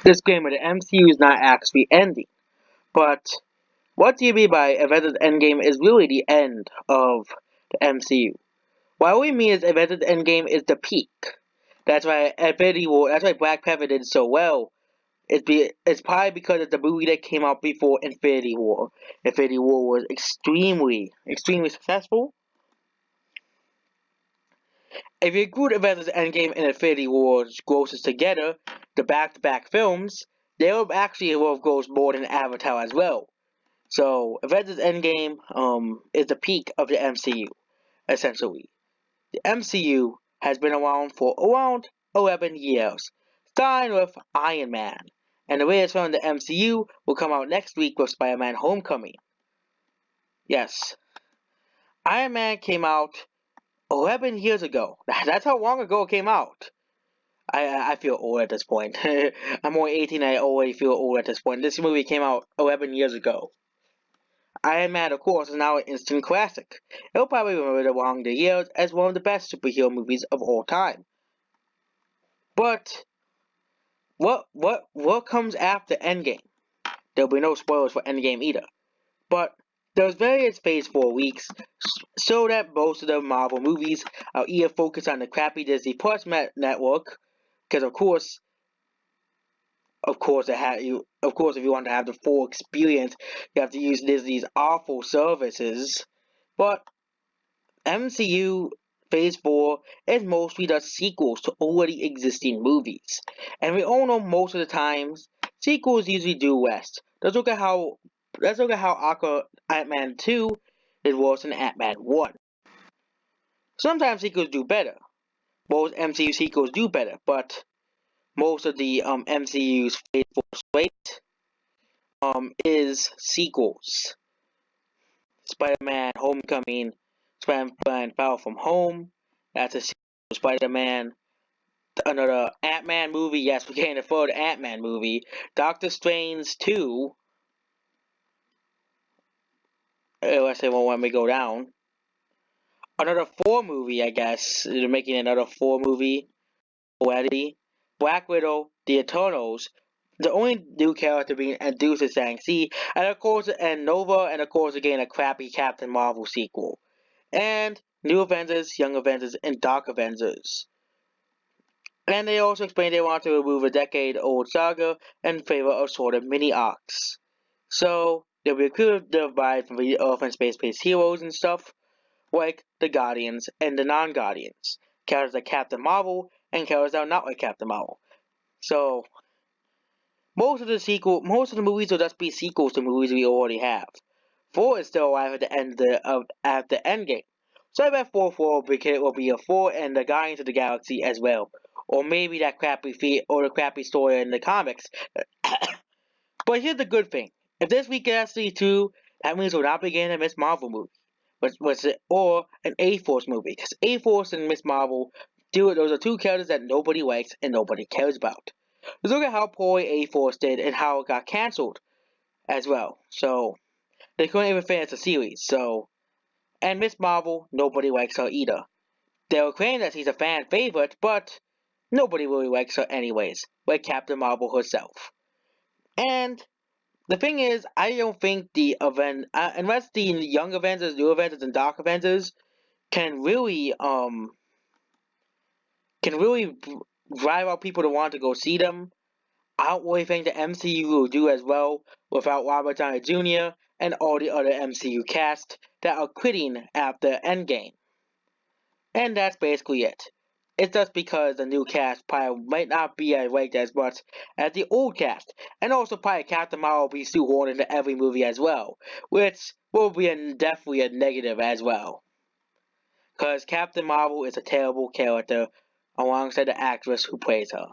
Disclaimer, the MCU is not actually ending. But what do you mean by Avengers Endgame is really the end of the MCU? What we mean is Avengers Endgame is the peak. That's why Black Panther did so well. It's probably because it's the movie that came out before Infinity War. Infinity War was extremely successful. If you include Avengers Endgame and Infinity War's grosses together, the back-to-back films, they will actually have grossed more than Avatar as well. So Avengers Endgame is the peak of the MCU, essentially. The MCU has been around for around 11 years, starting with Iron Man. And the latest film in the MCU will come out next week with Spider-Man Homecoming. Yes, Iron Man came out 11 years ago. That's how long ago it came out. I feel old at this point. I'm only 18 and I already feel old at this point. This movie came out 11 years ago. Iron Man, of course, is now an instant classic. It'll probably remember along the years as one of the best superhero movies of all time. But what comes after Endgame? There'll be no spoilers for Endgame either. But there's various Phase 4 weeks, so that most of the Marvel movies are either focused on the crappy Disney Plus network, because of course, if you want to have the full experience, you have to use Disney's awful services. But MCU Phase 4 is mostly the sequels to already existing movies. And we all know most of the times, sequels usually do best. Let's look at how Ant-Man 2 is worse than Ant-Man 1. Sometimes sequels do better. Most MCU sequels do better, but most of the MCU's Phase 4 slate is sequels. Spider-Man Homecoming, Spider-Man Far From Home, that's a sequel to Spider-Man. Another Ant-Man movie, yes, we can't afford an Ant-Man movie. Doctor Strange 2, let's say when we go down. Another 4 movie, I guess. They're making another 4 movie already. Black Widow, The Eternals, the only new character being introduced is Shang-Chi, and of course, and Nova, and of course, again, a crappy Captain Marvel sequel. And New Avengers, Young Avengers, and Dark Avengers. And they also explained they want to remove a decade-old saga in favor of sort of mini-arcs. So, there'll be a clear divide from the Earth and space-based heroes and stuff, like the Guardians and the non-Guardians. Characters like Captain Marvel and characters that are not like Captain Marvel. So, most of the movies will just be sequels to movies we already have. 4 is still alive at the end at the Endgame. So I bet 4 will be a 4 and the Guardians of the Galaxy as well. Or maybe that the crappy story in the comics. But here's the good thing. If this week gets actually 2, that means we'll not be getting a Miss Marvel movie. Or an A-Force movie. Because A-Force and Miss Marvel, those are 2 characters that nobody likes and nobody cares about. Let's look at how poorly A-Force did and how it got cancelled as well. So, they couldn't even finish the series. So, and Miss Marvel, nobody likes her either. They'll claim that she's a fan favorite, but nobody really likes her anyways, like Captain Marvel herself. And the thing is, I don't think unless the Young Avengers, New Avengers, and Dark Avengers can really drive out people to want to go see them, I don't really think the MCU will do as well without Robert Downey Jr. and all the other MCU cast that are quitting after Endgame. And that's basically it. It's just because the new cast probably might not be as liked as much as the old cast. And also probably Captain Marvel will be shoehorned into every movie as well. Which will be definitely a negative as well. Because Captain Marvel is a terrible character alongside the actress who plays her.